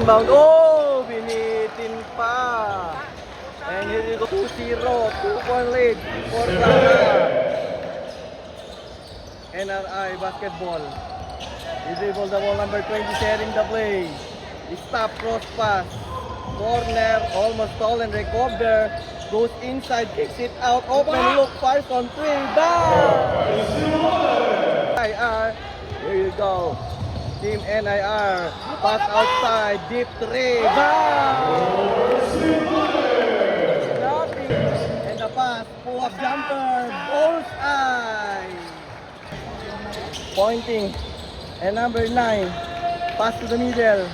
inbound. Oh, binitin pa. And here you go, 2-0, 2-point lead for Clara. NRI basketball. He dribbled the ball, number 20 sharing the play. Stop, cross pass. Corner, almost stolen, recover. Goes inside, kicks it out, open look, fires on 3, down! NIR, here you go. Team NIR, pass outside, deep 3, down! And the pass, pull-up jumper, bullseye! Pointing, and number 9, pass to the middle.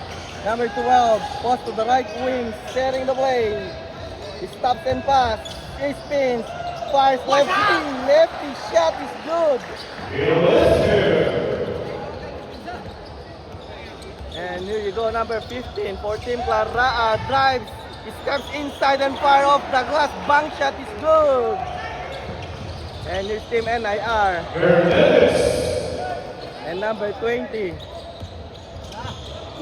Number 12, pass to the right wing, sharing the play. He stops and pass. He spins. Fires lefty. Lefty shot is good. And here you go, number 15 for Team Clara. Drives. He steps inside and fire off the glass. Bank shot is good. And here's Team NIR. And number 20.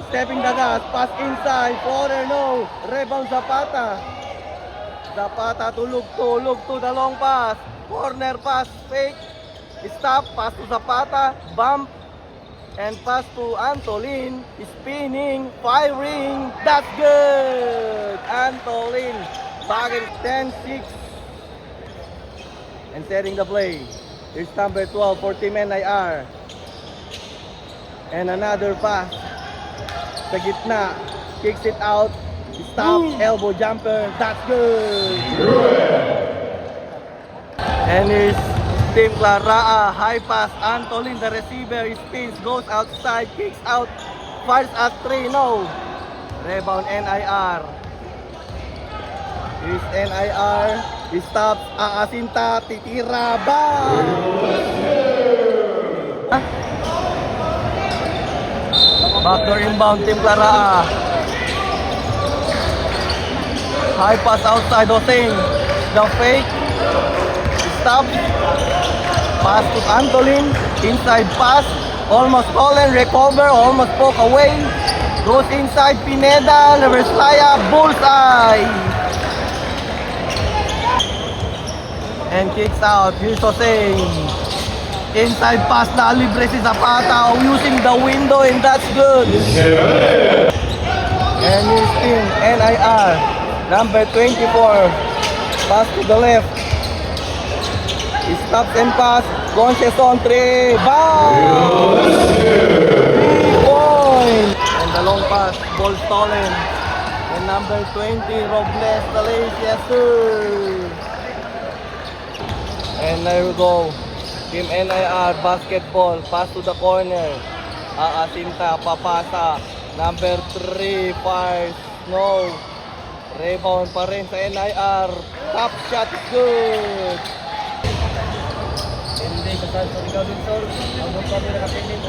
Stepping the gas. Pass inside. Corner no. Rebound Zapata. Zapata to Lugto, the long pass, corner pass, fake, stop, pass to Zapata, bump, and pass to Antolin, spinning, firing, that's good! Antolin, back in 10-6, and setting the play. Here's number 12 for Team NIR, and another pass, sa gitna, kicks it out, stop, elbow jumper, that's good. And here's Team Clara, high pass, Antolin, the receiver, he spins, goes outside, kicks out, fires at 3, no. Rebound NIR. Here's NIR, he stops, aasinta, titira, bang! Backdoor inbound, Team Clara. High pass outside, Hossein. The fake. Stop. Pass to Antolin. Inside pass. Almost stolen. Recover. Almost poke away. Goes inside. Pineda. Reverslaya. Bullseye. And kicks out. Here's Hossein. Inside pass na libre si Zapata. Using the window and that's good. And here's Team NIR. Number 24, pass to the left. He stops and pass. Gonches on 3. Bang! 3 points. And the long pass, ball stolen. And number 20, Robles, the lazy, yes sir. And there we go. Team NIR basketball, pass to the corner. Aasinta, papasa. Number 3, fires, no. Rebound pa rin sa NIR. Top shot is good. Hindi kasal sa ikaw din, sir. Ang mga kami nakapindin.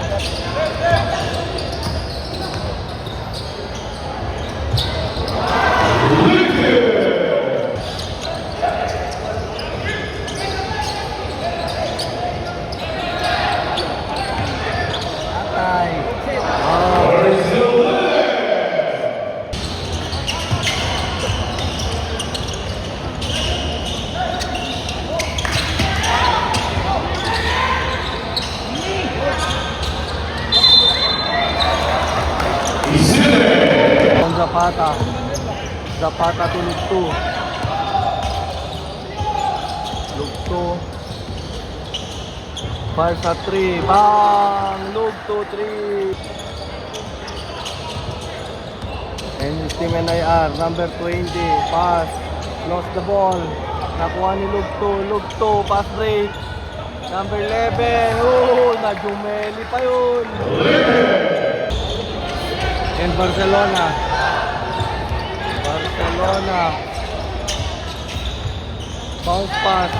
Atay. Zapata to Lugto. Fire sa 3. Bang! Lugto 3. And his Team NIR, number 20. Pass. Lost the ball. Nakuha ni Lugto. Pass break. Number 11. Oh, na-jumeli pa yun. And Barcelona. Bounce pass.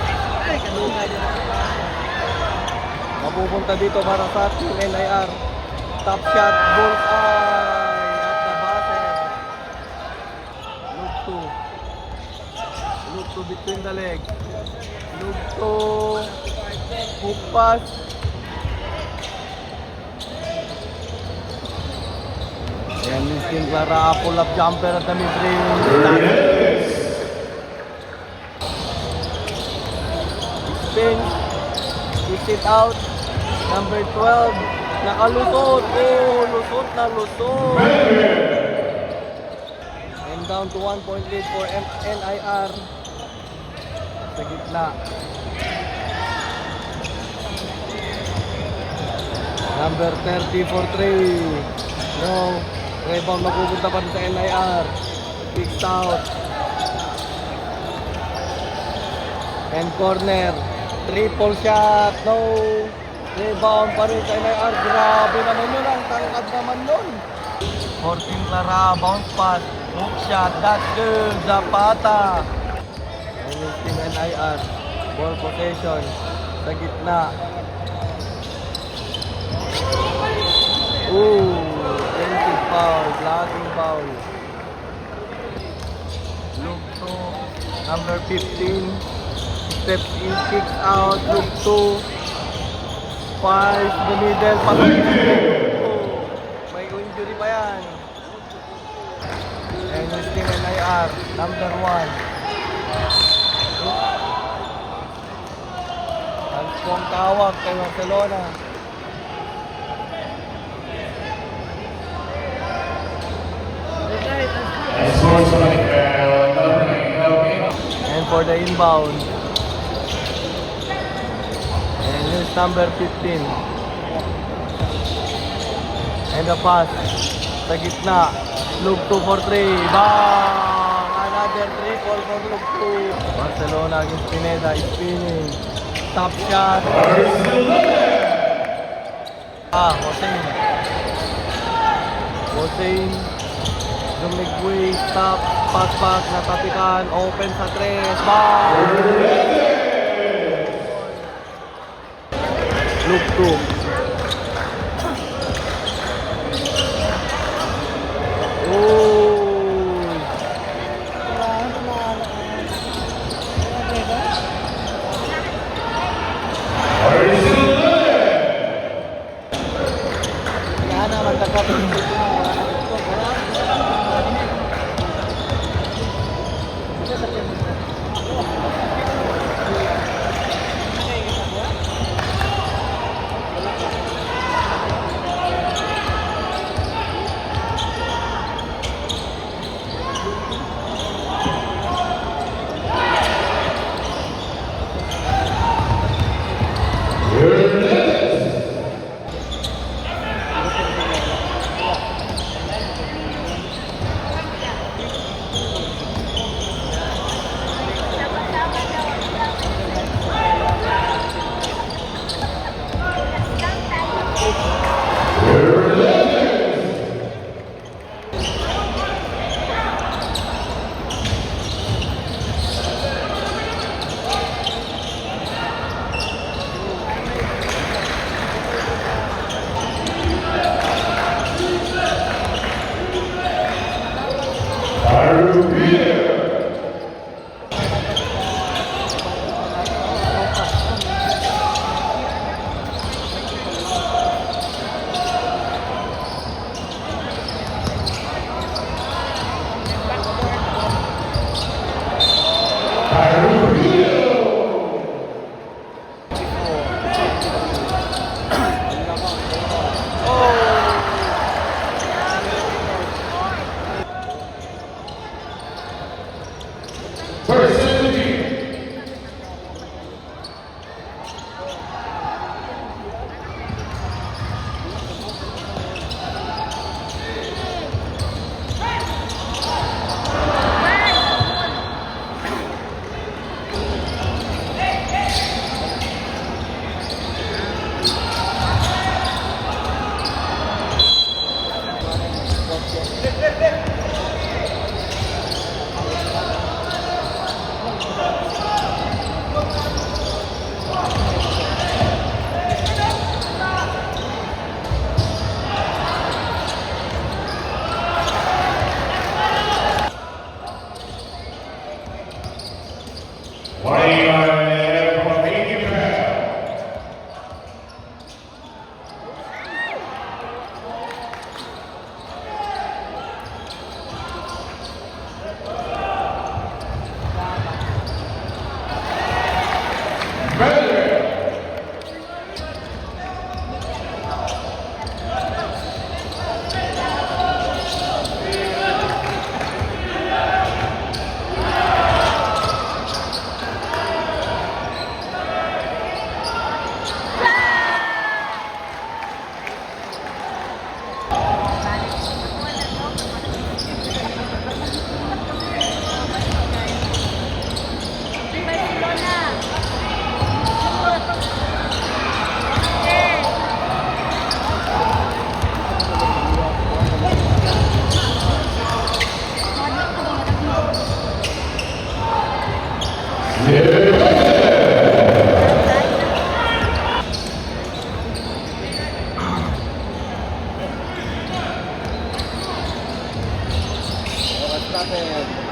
Mapupunta dito para sa Team NIR. Top shot, bullseye at the basket. Look to between the legs. Look to hook pass. And Team Clara, pull-up jumper at the mid-range. Spin. Push it out. Number 12. Nakalusot. Oh, lusot na lusot. And down to 1 point lead for NIR. Sa gitna. Number 30 for 3. No. Rebound mapupunta pa rin sa NIR. Kicked out. And corner. Triple shot. No. Rebound pa rin sa NIR. Grabe naman yun. Ang tangkad naman nun. 14 Clara. Bounce pass. Hook shot. That's good. Zapata. And yung team NIR. Ball possession. Sa gitna. Ooh. Offensive foul. Blocking foul. Look to number 15. Steps in, kicks out. Look to 5 the middle. May injury pa yan. And yung team NIR. Number 1. Ang strong tawag kay Barcelona. And for the inbound. And here's number 15. And the pass. Sa gitna. Look 2 for 3. Bang! Another triple for look 2. Barcelona against Pineda is spinning. Top shot. Hossein. Hossein. Dumigway, stop, pass, natapikan, open sa 3, bang! Look 2. Oh! Kaya naman tagapin dito. natin.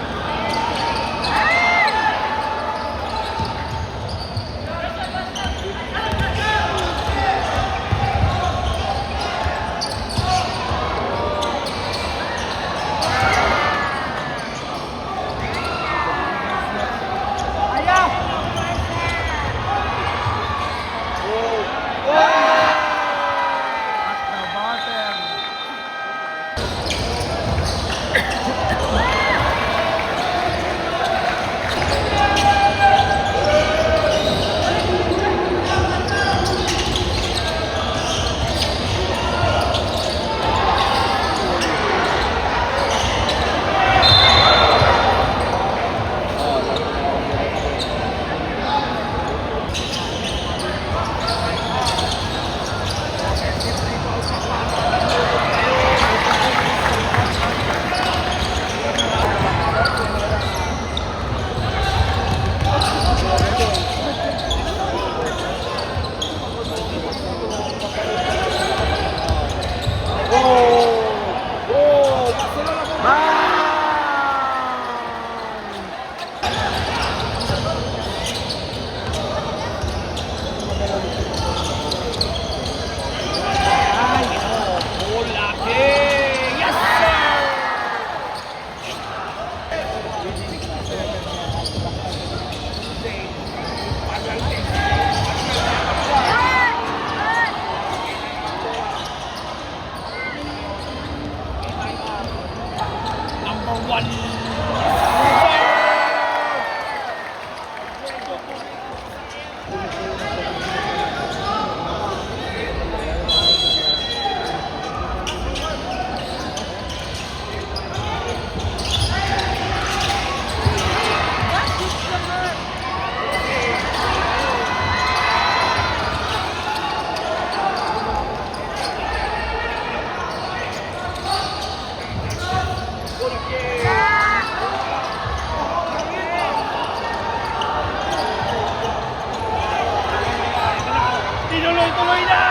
Tuloy-tuloy na!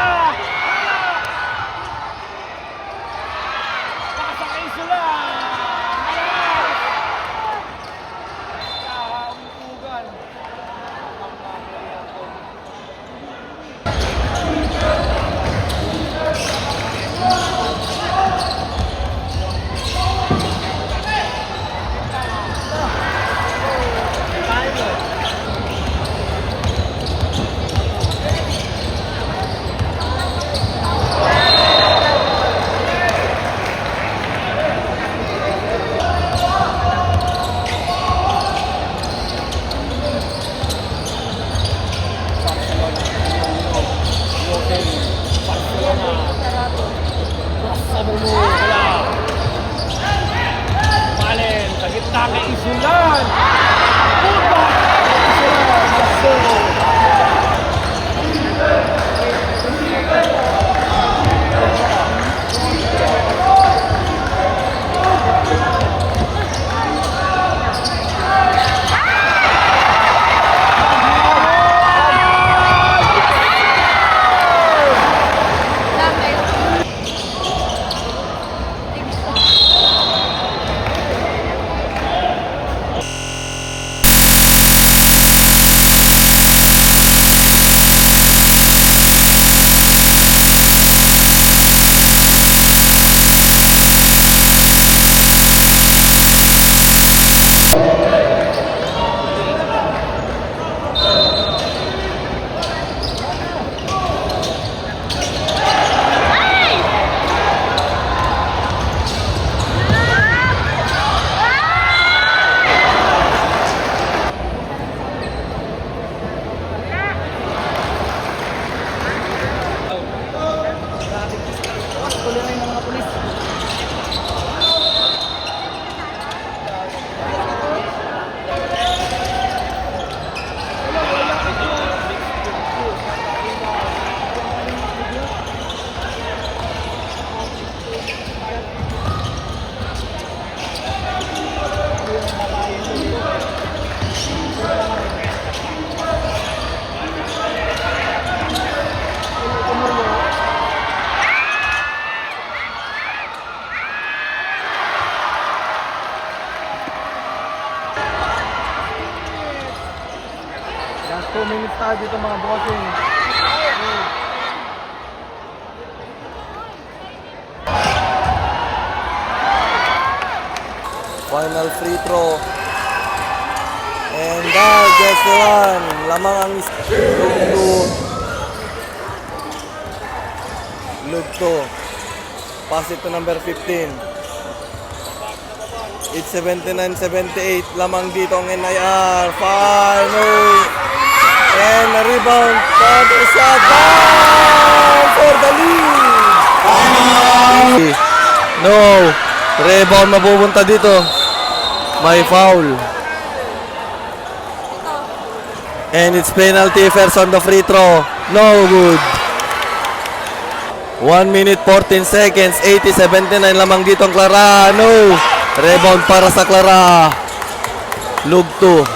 Pasakay sila! Kahampugan. Malen, sa gitna kay Isulan. Puta! Isulan, 2 minutes tayo dito mga bossing. Final free throw. And that gets the one. Lamang ang Lugto. Pass it to number 15. It's 79-78. Lamang dito ang NIR. Final. And a rebound. Counter shot. Down for the lead. No. Rebound mapupunta dito. May foul. And it's penalty first on the free throw. No good. 1 minute 14 seconds. 80-79 lamang dito ang Clara. No. Rebound para sa Clara. Lugto.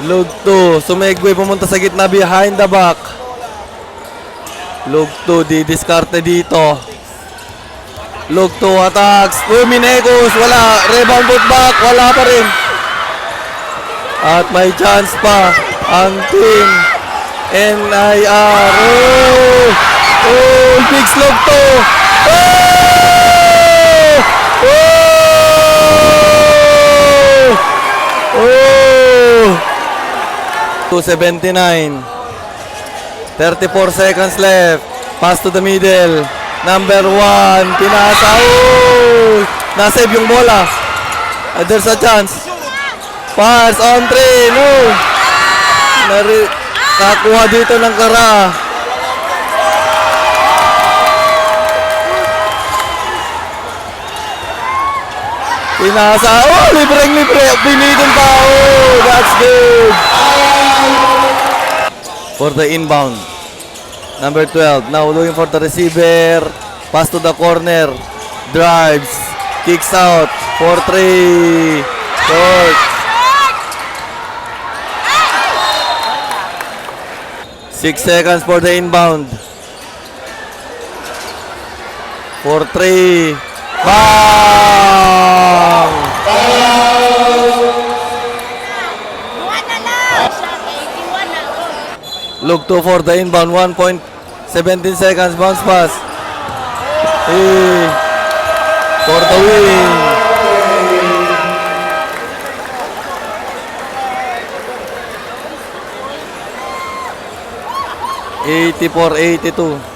Lugto. Sumegway pumunta sa gitna behind the back. Lugto. Didiskarte dito. Lugto attacks. Minegos. Wala. Rebound putback. Wala pa rin. At may chance pa ang team NIR. Oh, big slog to. Oh! 279. 34 seconds left. Pass to the middle. Number 1. Pinasa. Oh! Nasave yung bola. There's a chance. Pass on 3. No. Kakuha dito ng Clara. Pinasa. Oh, libreng-libre. Binidin pa. Oh, that's good. For the inbound. Number 12. Now looking for the receiver. Pass to the corner. Drives. Kicks out. For 3. Short. 6 seconds for the inbound. 4-3. Bang! Look to for the inbound. 1.17 seconds. Bounce pass. For the win. 84-82.